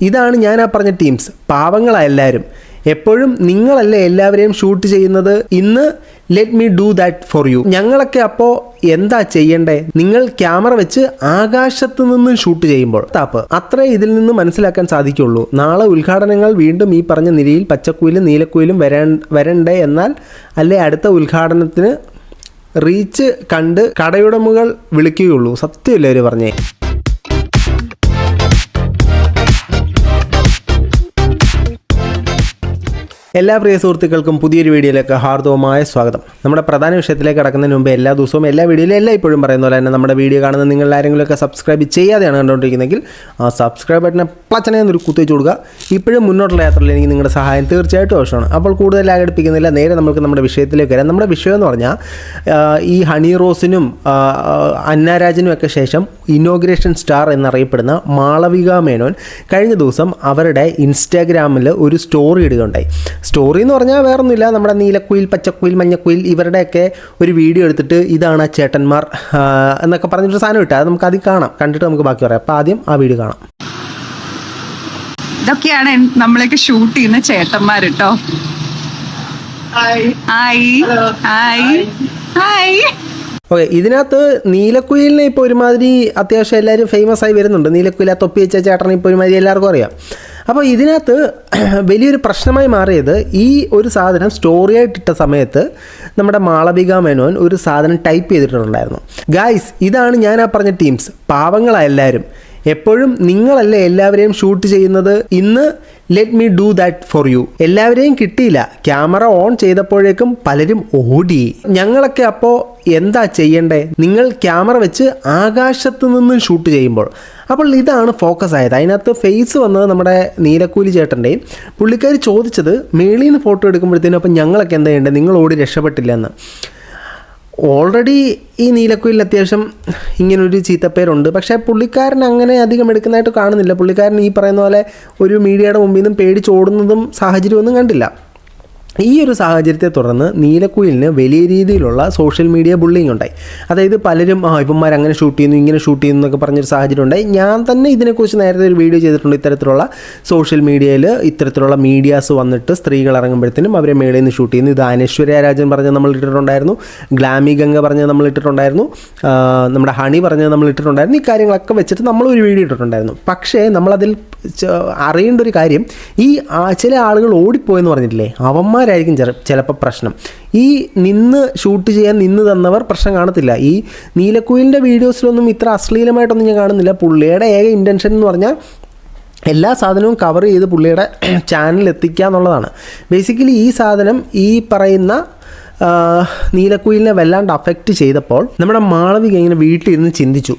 ഇതാണ് ഞാൻ ആ പറഞ്ഞ ടീംസ്. പാവങ്ങളാണ് എല്ലാവരും. എപ്പോഴും നിങ്ങളല്ലേ എല്ലാവരെയും ഷൂട്ട് ചെയ്യുന്നത്. ഇന്ന് let me do that for you. ഞങ്ങളൊക്കെ അപ്പോൾ എന്താ ചെയ്യണ്ടേ? നിങ്ങൾ ക്യാമറ വെച്ച് ആകാശത്ത് നിന്ന് ഷൂട്ട് ചെയ്യുമ്പോൾ അത്രേ ഇതിൽ നിന്ന് മനസ്സിലാക്കാൻ സാധിക്കുള്ളൂ. നാളെ ഉദ്ഘാടനങ്ങൾ വീണ്ടും ഈ പറഞ്ഞ നിരയിൽ പച്ചക്കുയിലും നീലക്കുയിലും വരണ്ടേ എന്നാൽ അല്ലേ അടുത്ത ഉദ്ഘാടനത്തിന് റീച്ച് കണ്ട് കടയുടമകൾ വിളിക്കുകയുള്ളൂ. സത്യമല്ലേ അവർ പറഞ്ഞേ? എല്ലാ പ്രിയ സുഹൃത്തുക്കൾക്കും പുതിയൊരു വീഡിയോയിലേക്ക് ഹാർദവമായ സ്വാഗതം. നമ്മുടെ പ്രധാന വിഷയത്തിലേക്ക് കടക്കുന്നതിന് മുമ്പ് എല്ലാ ദിവസവും എല്ലാ വീഡിയോയിലും ഇപ്പോഴും പറയുന്ന പോലെ തന്നെ നമ്മുടെ വീഡിയോ കാണുന്ന നിങ്ങൾ ആരെങ്കിലുമൊക്കെ സബ്സ്ക്രൈബ് ചെയ്യാതെയാണ് കണ്ടുകൊണ്ടിരിക്കുന്നതെങ്കിൽ ആ സബ്സ്ക്രൈബ് ബട്ടനെ പ്ലച്ചനെ എന്നൊരു കുത്തിവെച്ച് കൊടുക്കുക. ഇപ്പോഴും മുന്നോട്ടുള്ള യാത്രയിൽ എനിക്ക് നിങ്ങളുടെ സഹായം തീർച്ചയായിട്ടും ആവശ്യമാണ്. അപ്പോൾ കൂടുതൽ ആഘടിപ്പിക്കുന്നില്ല, നേരെ നമുക്ക് നമ്മുടെ വിഷയത്തിലേക്ക് വരാം. നമ്മുടെ വിഷയം എന്ന് പറഞ്ഞാൽ ഈ ഹണി റോസിനും അന്നാരാജിനും ഒക്കെ ശേഷം ഇനോഗ്രേഷൻ സ്റ്റാർ എന്നറിയപ്പെടുന്ന മാളവിക മേനോൻ കഴിഞ്ഞ ദിവസം അവരുടെ ഇൻസ്റ്റാഗ്രാമിൽ ഒരു സ്റ്റോറി ഇടുകയുണ്ടായി. സ്റ്റോറി എന്ന് പറഞ്ഞാൽ വേറൊന്നുമില്ല, നമ്മുടെ നീലക്കുയിൽ പച്ചക്കുയിൽ മഞ്ഞക്കുയിൽ ഇവരുടെയൊക്കെ ഒരു വീഡിയോ എടുത്തിട്ട് ഇതാണ് ആ ചേട്ടന്മാർ എന്നൊക്കെ പറഞ്ഞിട്ട് സാധനം ഇട്ടാൽ അത് നമുക്ക് ആദ്യം കാണാം, കണ്ടിട്ട് നമുക്ക് ബാക്കി പറയാം. അപ്പോൾ ആദ്യം ആ വീഡിയോ കാണാം. ഇതൊക്കെയാണ് നമ്മളൊക്കെ ഷൂട്ട് ചെയ്യുന്ന ചേട്ടന്മാർ കേട്ടോ. ഓക്കെ, ഇതിനകത്ത് നീലക്കുയിലിനെ ഇപ്പോൾ ഒരുമാതിരി അത്യാവശ്യം എല്ലാവരും ഫേമസ് ആയി വരുന്നുണ്ട്. നീലക്കുയിൽ ആ തൊപ്പി വെച്ച ചേട്ടനെ ഇപ്പോൾ ഒരുമാതിരി എല്ലാവർക്കും അറിയാം. അപ്പോൾ ഇതിനകത്ത് വലിയൊരു പ്രശ്നമായി മാറിയത് ഈ ഒരു സാധനം സ്റ്റോറിയായിട്ടിട്ട സമയത്ത് നമ്മുടെ മാളവിക മേനോൻ ഒരു സാധനം ടൈപ്പ് ചെയ്തിട്ടുണ്ടായിരുന്നു. ഗായ്സ്, ഇതാണ് ഞാൻ ആ പറഞ്ഞ ടീംസ്. പാവങ്ങളാണ് എല്ലാവരും. എപ്പോഴും നിങ്ങളല്ലേ എല്ലാവരെയും ഷൂട്ട് ചെയ്യുന്നത്. ഇന്ന് let me do that for you. എല്ലാവരെയും കിട്ടിയില്ല. ക്യാമറ ഓൺ ചെയ്തപ്പോഴേക്കും പലരും ഓടി. ഞങ്ങളൊക്കെ അപ്പോൾ എന്താ ചെയ്യണ്ടേ? നിങ്ങൾ ക്യാമറ വെച്ച് ആകാശത്ത് നിന്ന് ഷൂട്ട് ചെയ്യുമ്പോൾ. അപ്പോൾ ഇതാണ് ഫോക്കസ് ആയത്. അതിനകത്ത് ഫേസ് വന്നത് നമ്മുടെ നീലക്കൂലി ചേട്ടൻ്റെയും. പുള്ളിക്കാർ ചോദിച്ചത് മേളിൽ നിന്ന് ഫോട്ടോ എടുക്കുമ്പോഴത്തേനും അപ്പം ഞങ്ങളൊക്കെ എന്താ ചെയ്യേണ്ടത്, നിങ്ങൾ ഓടി രക്ഷപ്പെട്ടില്ല എന്ന്. ഓൾറെഡി ഈ നീലക്കുയിൽ അത്യാവശ്യം ഇങ്ങനൊരു ചീത്തപ്പേരുണ്ട്. പക്ഷേ പുള്ളിക്കാരൻ അങ്ങനെ അധികം എടുക്കുന്നതായിട്ട് കാണുന്നില്ല. പുള്ളിക്കാരൻ ഈ പറയുന്ന പോലെ ഒരു മീഡിയയുടെ മുമ്പിൽ നിന്നും പേടിച്ചോടുന്നതും സാഹചര്യമൊന്നും കണ്ടില്ല. ഈ ഒരു സാഹചര്യത്തെ തുടർന്ന് നീലക്കുയിലിന് വലിയ രീതിയിലുള്ള സോഷ്യൽ മീഡിയ ബുള്ളിങ് ഉണ്ടായി. അതായത് പലരും ഇവന്മാർ അങ്ങനെ ഷൂട്ട് ചെയ്യുന്നു ഇങ്ങനെ ഷൂട്ട് ചെയ്യുന്നു എന്നൊക്കെ പറഞ്ഞൊരു സാഹചര്യം ഉണ്ടായി. ഞാൻ തന്നെ ഇതിനെക്കുറിച്ച് നേരത്തെ ഒരു വീഡിയോ ചെയ്തിട്ടുണ്ട്. ഇത്തരത്തിലുള്ള സോഷ്യൽ മീഡിയയിൽ ഇത്തരത്തിലുള്ള മീഡിയാസ് വന്നിട്ട് സ്ത്രീകൾ ഇറങ്ങുമ്പോഴത്തേനും അവരെ മേളിൽ നിന്ന് ഷൂട്ട് ചെയ്യുന്നു. ഇത് അനശ്വര്യ രാജൻ പറഞ്ഞത് നമ്മൾ ഇട്ടിട്ടുണ്ടായിരുന്നു, ഗ്ലാമി ഗംഗ പറഞ്ഞത് നമ്മൾ ഇട്ടിട്ടുണ്ടായിരുന്നു, നമ്മുടെ ഹണി പറഞ്ഞത് നമ്മൾ ഇട്ടിട്ടുണ്ടായിരുന്നു. ഈ കാര്യങ്ങളൊക്കെ വെച്ചിട്ട് നമ്മളൊരു വീഡിയോ ഇട്ടിട്ടുണ്ടായിരുന്നു. പക്ഷേ നമ്മളതിൽ അറിയേണ്ട ഒരു കാര്യം, ഈ ചില ആളുകൾ ഓടിപ്പോയെന്ന് പറഞ്ഞിട്ടില്ലേ, അവന്മാരായിരിക്കും ചിലപ്പോൾ പ്രശ്നം. ഈ നിന്ന് ഷൂട്ട് ചെയ്യാൻ നിന്ന് തന്നവർ പ്രശ്നം കാണത്തില്ല. ഈ നീലക്കുയിലിൻ്റെ വീഡിയോസിലൊന്നും ഇത്ര അശ്ലീലമായിട്ടൊന്നും ഞാൻ കാണുന്നില്ല. പുള്ളിയുടെ ഏക ഇൻറ്റൻഷൻ എന്ന് പറഞ്ഞാൽ എല്ലാ സാധനവും കവർ ചെയ്ത് പുള്ളിയുടെ ചാനലിൽ എത്തിക്കുക എന്നുള്ളതാണ്. ബേസിക്കലി ഈ സാധനം ഈ പറയുന്ന നീലക്കുയിലിനെ വല്ലാണ്ട് അഫക്റ്റ് ചെയ്തപ്പോൾ നമ്മുടെ മാളവിക ഇങ്ങനെ വീട്ടിലിരുന്ന് ചിന്തിച്ചു,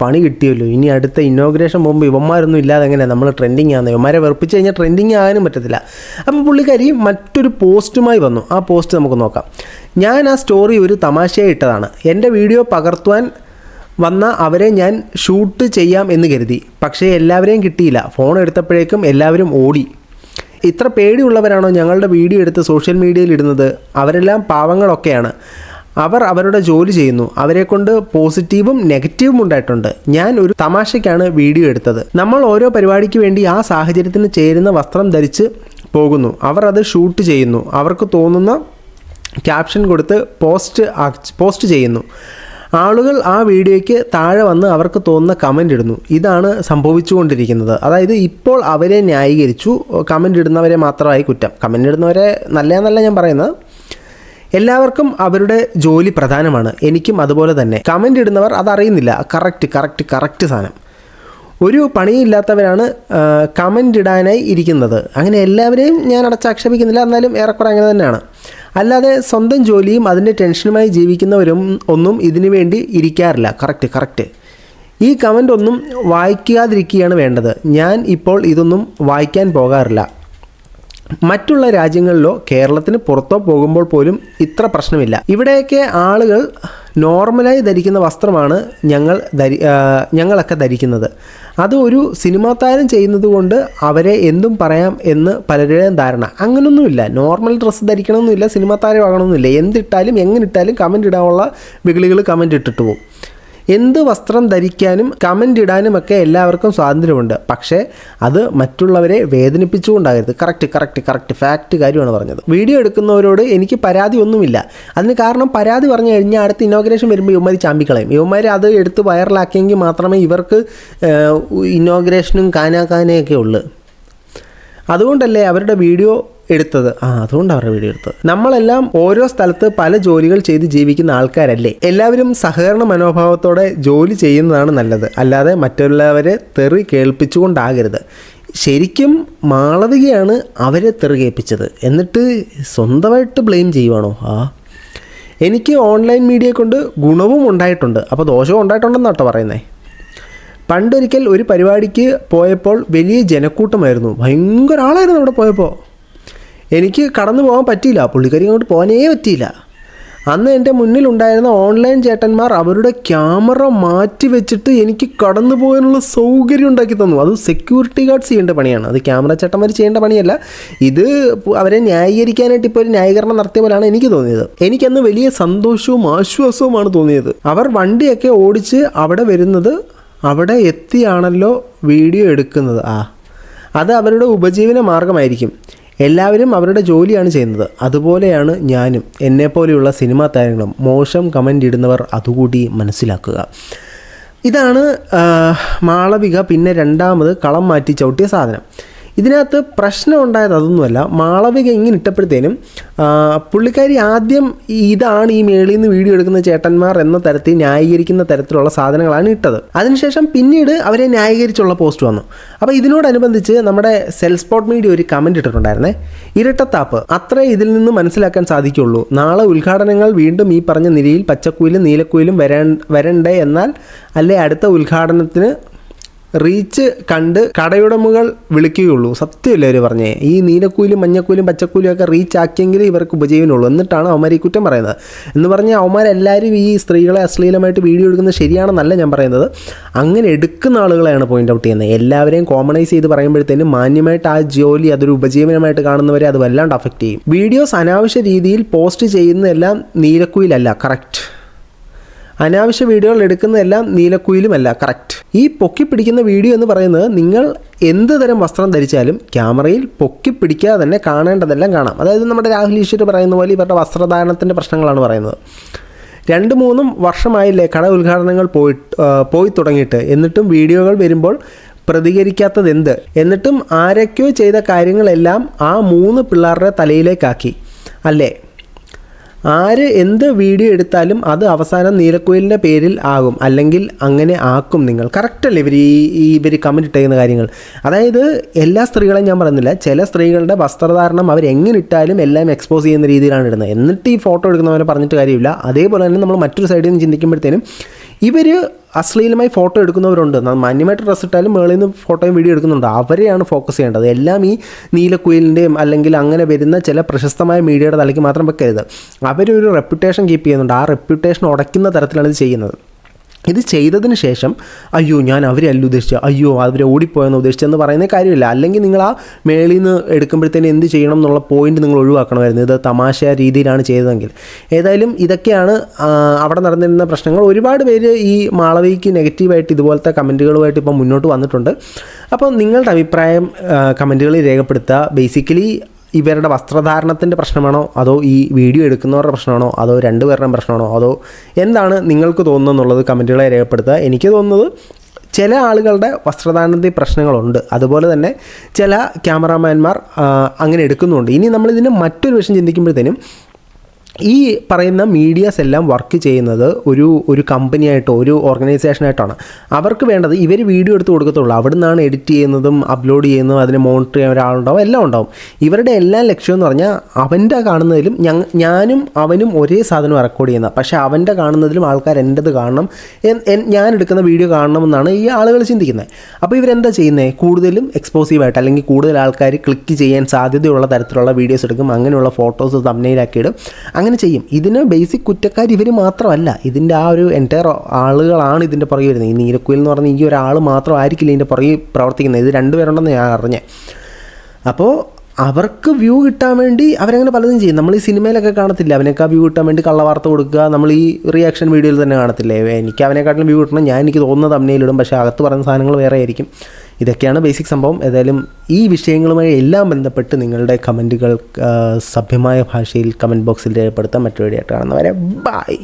പണി കിട്ടിയല്ലോ, ഇനി അടുത്ത ഇനോഗ്രേഷൻ പോകുമ്പോൾ ഇവന്മാരൊന്നും ഇല്ലാതെ എങ്ങനെയാണ് നമ്മൾ ട്രെൻഡിങ് ആകുന്നത്, ഇവന്മാരെ വെറുപ്പിച്ച് കഴിഞ്ഞാൽ ട്രെൻഡിങ് ആകാനും പറ്റത്തില്ല. അപ്പോൾ പുള്ളിക്കാരി മറ്റൊരു പോസ്റ്റുമായി വന്നു. ആ പോസ്റ്റ് നമുക്ക് നോക്കാം. ഞാൻ ആ സ്റ്റോറി ഒരു തമാശയായി ഇട്ടതാണ്. എൻ്റെ വീഡിയോ പകർത്തുവാൻ വന്ന അവരെ ഞാൻ ഷൂട്ട് ചെയ്യാം എന്ന് കരുതി. പക്ഷേ എല്ലാവരെയും കിട്ടിയില്ല. ഫോൺ എടുത്തപ്പോഴേക്കും എല്ലാവരും ഓടി. ഇത്ര പേടിയുള്ളവരാണോ ഞങ്ങളുടെ വീഡിയോ എടുത്ത് സോഷ്യൽ മീഡിയയിൽ ഇടുന്നത്? അവരെല്ലാം പാവങ്ങളൊക്കെയാണ്. അവർ അവരുടെ ജോലി ചെയ്യുന്നു. അവരെ കൊണ്ട് പോസിറ്റീവും നെഗറ്റീവും ഉണ്ടായിട്ടുണ്ട്. ഞാൻ ഒരു തമാശയ്ക്കാണ് വീഡിയോ എടുത്തത്. നമ്മൾ ഓരോ പരിപാടിക്ക് വേണ്ടി ആ സാഹചര്യത്തിന് ചേരുന്ന വസ്ത്രം ധരിച്ച് പോകുന്നു. അവർ അത് ഷൂട്ട് ചെയ്യുന്നു. അവർക്ക് തോന്നുന്ന ക്യാപ്ഷൻ കൊടുത്ത് പോസ്റ്റ് ചെയ്യുന്നു. ആളുകൾ ആ വീഡിയോയ്ക്ക് താഴെ വന്ന് അവർക്ക് തോന്നുന്ന കമൻ്റ് ഇടുന്നു. ഇതാണ് സംഭവിച്ചുകൊണ്ടിരിക്കുന്നത്. അതായത് ഇപ്പോൾ അവരെ ന്യായീകരിച്ചു. കമൻ്റ് ഇടുന്നവരെ മാത്രമായി കുറ്റം. കമൻ്റ് ഇടുന്നവരെ നല്ലതെന്നല്ല ഞാൻ പറയുന്നത്. എല്ലാവർക്കും അവരുടെ ജോലി പ്രധാനമാണ്. എനിക്കും അതുപോലെ തന്നെ. കമൻ്റ് ഇടുന്നവർ അതറിയുന്നില്ല. കറക്റ്റ് സാധനം. ഒരു പണിയില്ലാത്തവരാണ് കമൻ്റ് ഇടാനായി ഇരിക്കുന്നത്. അങ്ങനെ എല്ലാവരെയും ഞാൻ അടച്ചാക്ഷേപിക്കുന്നില്ല, എന്നാലും ഏറെക്കുറെ അങ്ങനെ തന്നെയാണ്. അല്ലാതെ സ്വന്തം ജോലിയും അതിൻ്റെ ടെൻഷനുമായി ജീവിക്കുന്നവരും ഒന്നും ഇതിനു വേണ്ടി ഇരിക്കാറില്ല. കറക്റ്റ്. ഈ കമൻ്റ് ഒന്നും വായിക്കാതിരിക്കുകയാണ് വേണ്ടത്. ഞാൻ ഇപ്പോൾ ഇതൊന്നും വായിക്കാൻ പോകാറില്ല. മറ്റുള്ള രാജ്യങ്ങളിലോ കേരളത്തിന് പുറത്തോ പോകുമ്പോൾ പോലും ഇത്ര പ്രശ്നമില്ല. ഇവിടെയൊക്കെ ആളുകൾ നോർമലായി ധരിക്കുന്ന വസ്ത്രമാണ് ഞങ്ങളൊക്കെ ധരിക്കുന്നത്. അത് ഒരു സിനിമാ താരം ചെയ്യുന്നത് കൊണ്ട് അവരെ എന്തും പറയാം എന്ന് പലരുടെയും ധാരണ. അങ്ങനൊന്നുമില്ല. നോർമൽ ഡ്രസ്സ് ധരിക്കണമെന്നില്ല, സിനിമാ താരം ആകണമെന്നില്ല. എന്തിട്ടാലും എങ്ങനെ ഇട്ടാലും കമൻ്റ് ഇടാനുള്ള വികളികൾ കമൻ്റ് ഇട്ടിട്ട് പോകും. എന്ത് വസ്ത്രം ധരിക്കാനും കമൻ്റ് ഇടാനും ഒക്കെ എല്ലാവർക്കും സ്വാതന്ത്ര്യമുണ്ട്. പക്ഷേ അത് മറ്റുള്ളവരെ വേദനിപ്പിച്ചുകൊണ്ടാകരുത്. കറക്റ്റ് ഫാക്റ്റ് കാര്യമാണ് പറഞ്ഞത്. വീഡിയോ എടുക്കുന്നവരോട് എനിക്ക് പരാതി ഒന്നുമില്ല. അതിന് കാരണം പരാതി പറഞ്ഞു കഴിഞ്ഞാൽ അടുത്ത ഇനോഗ്രേഷൻ വരുമ്പോൾ ഇവന്മാർ ചാമ്പിക്കളയും. ഇവന്മാർ അത് എടുത്ത് വൈറലാക്കിയെങ്കിൽ മാത്രമേ ഇവർക്ക് ഇനോഗ്രേഷനും കാനാക്കാനയൊക്കെ ഉള്ളൂ. അതുകൊണ്ടല്ലേ അവരുടെ വീഡിയോ എടുത്തത്. നമ്മളെല്ലാം ഓരോ സ്ഥലത്ത് പല ജോലികൾ ചെയ്ത് ജീവിക്കുന്ന ആൾക്കാരല്ലേ. എല്ലാവരും സഹകരണ മനോഭാവത്തോടെ ജോലി ചെയ്യുന്നതാണ് നല്ലത്. അല്ലാതെ മറ്റുള്ളവരെ തെറി കേൾപ്പിച്ചുകൊണ്ടാകരുത്. ശരിക്കും മാളവികയാണ് അവരെ തെറി കേൾപ്പിച്ചത്. എന്നിട്ട് സ്വന്തമായിട്ട് ബ്ലെയിം ചെയ്യുവാണോ? എനിക്ക് ഓൺലൈൻ മീഡിയ കൊണ്ട് ഗുണവും ഉണ്ടായിട്ടുണ്ട്, അപ്പോൾ ദോഷവും ഉണ്ടായിട്ടുണ്ടെന്നാട്ടോ പറയുന്നത്. പണ്ടൊരിക്കൽ ഒരു പരിപാടിക്ക് പോയപ്പോൾ വലിയ ജനക്കൂട്ടമായിരുന്നു. ഭയങ്കര ആളായിരുന്നു അവിടെ പോയപ്പോൾ. എനിക്ക് കടന്നു പോകാൻ പറ്റിയില്ല. പുള്ളിക്കാരി അങ്ങോട്ട് പോകാനേ പറ്റിയില്ല. അന്ന് എൻ്റെ മുന്നിലുണ്ടായിരുന്ന ഓൺലൈൻ ചേട്ടന്മാർ അവരുടെ ക്യാമറ മാറ്റി വെച്ചിട്ട് എനിക്ക് കടന്നു പോകാനുള്ള സൗകര്യം ഉണ്ടാക്കി തന്നു. അത് സെക്യൂരിറ്റി ഗാർഡ്സ് ചെയ്യേണ്ട പണിയാണ്, അത് ക്യാമറ ചേട്ടന്മാർ ചെയ്യേണ്ട പണിയല്ല. ഇത് അവരെ ന്യായീകരിക്കാനായിട്ട് ഇപ്പോൾ ഒരു ന്യായീകരണം നടത്തിയ പോലെയാണ് എനിക്ക് തോന്നിയത്. എനിക്കന്ന് വലിയ സന്തോഷവും ആശ്വാസവുമാണ് തോന്നിയത്. അവർ വണ്ടിയൊക്കെ ഓടിച്ച് അവിടെ വരുന്നത്, അവിടെ എത്തിയാണല്ലോ വീഡിയോ എടുക്കുന്നത്. അത് അവരുടെ ഉപജീവന മാർഗമായിരിക്കും. എല്ലാവരും അവരുടെ ജോലിയാണ് ചെയ്യുന്നത്. അതുപോലെയാണ് ഞാനും. എന്നെപ്പോലെയുള്ള സിനിമാ താരങ്ങളും. മോശം കമൻ്റ് ഇടുന്നവർ അതുകൂടി മനസ്സിലാക്കുക. ഇതാണ് മാളവിക പിന്നെ രണ്ടാമത് കളം മാറ്റി ചവിട്ടിയ സാധനം. ഇതിനകത്ത് പ്രശ്നം ഉണ്ടായത് അതൊന്നുമല്ല. മാളവിക ഇങ്ങനെ ഇട്ടപ്പോഴത്തേനും പുള്ളിക്കാരി ആദ്യം ഇതാണ് ഈ മേളിൽ നിന്ന് വീഡിയോ എടുക്കുന്ന ചേട്ടന്മാർ എന്ന തരത്തിൽ ന്യായീകരിക്കുന്ന തരത്തിലുള്ള സാധനങ്ങളാണ് ഇട്ടത്. അതിനുശേഷം പിന്നീട് അവരെ ന്യായീകരിച്ചുള്ള പോസ്റ്റ് വന്നു. അപ്പോൾ ഇതിനോടനുബന്ധിച്ച് നമ്മുടെ സെൽസ്പോട്ട് മീഡിയ ഒരു കമൻറ്റ് ഇട്ടിട്ടുണ്ടായിരുന്നേ. ഇരട്ടത്താപ്പ് അത്രേ ഇതിൽ നിന്ന് മനസ്സിലാക്കാൻ സാധിക്കുള്ളൂ. നാളെ ഉദ്ഘാടനങ്ങൾ വീണ്ടും ഈ പറഞ്ഞ നിലയിൽ പച്ചക്കുയിലും നീലക്കുയിലും വരണ്ടേ, എന്നാൽ അല്ലേ അടുത്ത ഉദ്ഘാടനത്തിന് റീച്ച് കണ്ട് കടയുടമകൾ വിളിക്കുകയുള്ളൂ. സത്യമല്ലേ അവർ പറഞ്ഞേ? ഈ നീലക്കുയിലും മഞ്ഞക്കുയിലും പച്ചക്കുയിലും ഒക്കെ റീച്ച് ആക്കിയെങ്കിൽ ഇവർക്ക് ഉപജീവനമുള്ളൂ. എന്നിട്ടാണ് അവന്മാർ ഈ കുറ്റം പറയുന്നത്. എന്ന് പറഞ്ഞാൽ അവന്മാരെല്ലാവരും ഈ സ്ത്രീകളെ അശ്ലീലമായിട്ട് വീഡിയോ എടുക്കുന്നത് ശരിയാണെന്നല്ല ഞാൻ പറയുന്നത്. അങ്ങനെ എടുക്കുന്ന ആളുകളെയാണ് പോയിൻ്റ് ഔട്ട് ചെയ്യുന്നത്. എല്ലാവരെയും കോമണൈസ് ചെയ്ത് പറയുമ്പോഴത്തേനും മാന്യമായിട്ട് ആ ജോലി അതൊരു ഉപജീവനമായിട്ട് കാണുന്നവരെ അത് വല്ലാണ്ട് അഫക്റ്റ് ചെയ്യും. വീഡിയോസ് അനാവശ്യ രീതിയിൽ പോസ്റ്റ് ചെയ്യുന്നതെല്ലാം നീലക്കുയിലല്ല, കറക്റ്റ്. അനാവശ്യ വീഡിയോകൾ എടുക്കുന്നതെല്ലാം നീലക്കുയിലുമല്ല, കറക്റ്റ്. ഈ പൊക്കി പിടിക്കുന്ന വീഡിയോ എന്ന് പറയുന്നത് നിങ്ങൾ എന്ത് തരം വസ്ത്രം ധരിച്ചാലും ക്യാമറയിൽ പൊക്കി പിടിക്കാതെ തന്നെ കാണേണ്ടതെല്ലാം കാണാം. അതായത് നമ്മുടെ രാഹുൽ ഈശ്വർ പറയുന്ന പോലെ ഇവരുടെ വസ്ത്രധാരണത്തിൻ്റെ പ്രശ്നങ്ങളാണ് പറയുന്നത്. 2-3 വർഷമായില്ലേ കട ഉദ്ഘാടനങ്ങൾ പോയി തുടങ്ങിയിട്ട്. എന്നിട്ടും വീഡിയോകൾ വരുമ്പോൾ പ്രതികരിക്കാത്തത് എന്ത്? എന്നിട്ടും ആരൊക്കെയോ ചെയ്ത കാര്യങ്ങളെല്ലാം ആ 3 പിള്ളേരുടെ തലയിലേക്കാക്കി അല്ലേ? ആര് എന്ത് വീഡിയോ എടുത്താലും അത് അവസാനം നീലക്കുയിലിൻ്റെ പേരിൽ ആകും, അല്ലെങ്കിൽ അങ്ങനെ ആക്കും. നിങ്ങൾ കറക്റ്റല്ലേ ഇവർ കമൻറ്റ് ഇട്ടേക്കുന്ന കാര്യങ്ങൾ? അതായത് എല്ലാ സ്ത്രീകളെയും ഞാൻ പറയുന്നില്ല, ചില സ്ത്രീകളുടെ വസ്ത്രധാരണം അവരെങ്ങനെ ഇട്ടാലും എല്ലാം എക്സ്പോസ് ചെയ്യുന്ന രീതിയിലാണ് ഇടുന്നത്. എന്നിട്ട് ഈ ഫോട്ടോ എടുക്കുന്നവരെ പറഞ്ഞിട്ട് കാര്യമില്ല. അതേപോലെ തന്നെ നമ്മൾ മറ്റൊരു സൈഡിൽ നിന്ന് ചിന്തിക്കുമ്പോഴത്തേനും ഇവർ അശ്ലീലമായി ഫോട്ടോ എടുക്കുന്നവരുണ്ട്. മാന്യമായിട്ട് ഡ്രസ്സ് ഇട്ടാലും മേളിൽ നിന്ന് ഫോട്ടോയും വീഡിയോ എടുക്കുന്നുണ്ട്. അവരെയാണ് ഫോക്കസ് ചെയ്യേണ്ടത്. എല്ലാം ഈ നീലക്കുയിലിൻ്റെയും അല്ലെങ്കിൽ അങ്ങനെ വരുന്ന ചില പ്രശസ്തമായ മീഡിയയുടെ തലയ്ക്ക് മാത്രം വെക്കരുത്. അവരൊരു റെപ്യൂട്ടേഷൻ കീപ്പ് ചെയ്യുന്നുണ്ട്. ആ റെപ്യൂട്ടേഷൻ ഉടയ്ക്കുന്ന തരത്തിലാണ് ഇത് ചെയ്യുന്നത്. ഇത് ചെയ്തതിന് ശേഷം അയ്യോ ഞാൻ അവരെ അല്ല ഉദ്ദേശിച്ചത്, അയ്യോ അവരെ ഓടിപ്പോയെന്ന് ഉദ്ദേശിച്ചതെന്ന് പറയുന്ന കാര്യമില്ല. അല്ലെങ്കിൽ നിങ്ങൾ ആ മേളിൽ നിന്ന് എടുക്കുമ്പോഴത്തേന് എന്ത് ചെയ്യണം എന്നുള്ള പോയിന്റ് നിങ്ങൾ ഒഴിവാക്കണമായിരുന്നു. ഇത് തമാശ രീതിയിലാണ് ചെയ്തതെങ്കിൽ. ഏതായാലും ഇതൊക്കെയാണ് അവിടെ നടന്നിരുന്ന പ്രശ്നങ്ങൾ. ഒരുപാട് പേര് ഈ മാളവികയ്ക്ക് നെഗറ്റീവായിട്ട് ഇതുപോലത്തെ കമൻറ്റുകളുമായിട്ട് ഇപ്പം മുന്നോട്ട് വന്നിട്ടുണ്ട്. അപ്പോൾ നിങ്ങളുടെ അഭിപ്രായം കമൻറ്റുകളിൽ രേഖപ്പെടുത്തുക. ബേസിക്കലി ഇവരുടെ വസ്ത്രധാരണത്തിൻ്റെ പ്രശ്നമാണോ, അതോ ഈ വീഡിയോ എടുക്കുന്നവരുടെ പ്രശ്നമാണോ, അതോ രണ്ടുപേരുടെയും പ്രശ്നമാണോ, അതോ എന്താണ് നിങ്ങൾക്ക് തോന്നുന്നത് എന്നുള്ളത് കമൻറ്റുകളെ രേഖപ്പെടുത്തുക. എനിക്ക് തോന്നുന്നത് ചില ആളുകളുടെ വസ്ത്രധാരണത്തിൽ പ്രശ്നങ്ങളുണ്ട്. അതുപോലെ തന്നെ ചില ക്യാമറാമാൻമാർ അങ്ങനെ എടുക്കുന്നുണ്ട്. ഇനി നമ്മളിതിന് മറ്റൊരു വിഷയം ചിന്തിക്കുമ്പോഴത്തേനും ഈ പറയുന്ന മീഡിയാസ് എല്ലാം വർക്ക് ചെയ്യുന്നത് ഒരു കമ്പനിയായിട്ടോ ഒരു ഓർഗനൈസേഷനായിട്ടാണ്. അവർക്ക് വേണ്ടത് ഇവർ വീഡിയോ എടുത്ത് കൊടുക്കത്തുള്ളൂ. അവിടെ നിന്നാണ് എഡിറ്റ് ചെയ്യുന്നതും അപ്ലോഡ് ചെയ്യുന്നതും അതിനെ മോണിറ്റർ ചെയ്യാൻ ഒരാളുണ്ടാവും, എല്ലാം ഉണ്ടാവും. ഇവരുടെ എല്ലാ ലക്ഷ്യം എന്ന് പറഞ്ഞാൽ അവൻ്റെ കാണുന്നതിലും ഞാനും അവനും ഒരേ സാധനം റെക്കോർഡ് ചെയ്യുന്നത്, പക്ഷേ അവൻ്റെ കാണുന്നതിലും ആൾക്കാർ എൻ്റെത് കാണണം, ഞാൻ എടുക്കുന്ന വീഡിയോ കാണണമെന്നാണ് ഈ ആളുകൾ ചിന്തിക്കുന്നത്. അപ്പോൾ ഇവരെന്താ ചെയ്യുന്നത്? കൂടുതലും എക്സ്പോസീവായിട്ട് അല്ലെങ്കിൽ കൂടുതൽ ആൾക്കാർ ക്ലിക്ക് ചെയ്യാൻ സാധ്യതയുള്ള തരത്തിലുള്ള വീഡിയോസ് എടുക്കും. അങ്ങനെയുള്ള ഫോട്ടോസ് തംബ്നെയിലാക്കിയിടും. അങ്ങനെ ചെയ്യും. ഇതിന് ബേസിക് കുറ്റക്കാർ ഇവർ മാത്രമല്ല, ഇതിൻ്റെ ആ ഒരു എൻറ്റയർ ആളുകളാണ് ഇതിൻ്റെ പുറകെ വരുന്നത്. ഈ നീലക്കുയിൽ എന്ന് പറഞ്ഞാൽ ഈ ഒരാൾ മാത്രമായിരിക്കില്ല ഇതിൻ്റെ പുറകെ പ്രവർത്തിക്കുന്നത്. ഇത് 2 പേരുണ്ടെന്ന് ഞാൻ അറിഞ്ഞേ. അപ്പോൾ അവർക്ക് വ്യൂ കിട്ടാൻ വേണ്ടി അവരങ്ങനെ പലതും ചെയ്യും. നമ്മൾ ഈ സിനിമയിലൊക്കെ കാണത്തില്ല, അവനൊക്കെ വ്യൂ കിട്ടാൻ വേണ്ടി കള്ളവാർത്ത കൊടുക്കുക. നമ്മൾ ഈ റിയാക്ഷൻ വീഡിയോയിൽ തന്നെ കാണത്തില്ലേ, എനിക്ക് അവനെക്കാട്ടിലും വ്യൂ കിട്ടണം, എനിക്ക് തോന്നുന്നത് തമ്മിലിടും, പക്ഷേ അകത്ത് പറയുന്ന സാധനങ്ങൾ വേറെ ആയിരിക്കും. ഇതൊക്കെയാണ് ബേസിക് സംഭവം. ഏതായാലും ഈ വിഷയങ്ങളുമായി എല്ലാം ബന്ധപ്പെട്ട് നിങ്ങളുടെ കമൻറ്റുകൾ സഭ്യമായ ഭാഷയിൽ കമൻറ്റ് ബോക്സിൽ രേഖപ്പെടുത്താൻ മറ്റൊരു വീഡിയോ ആയിട്ട് കാണുന്നവരെ ബൈ.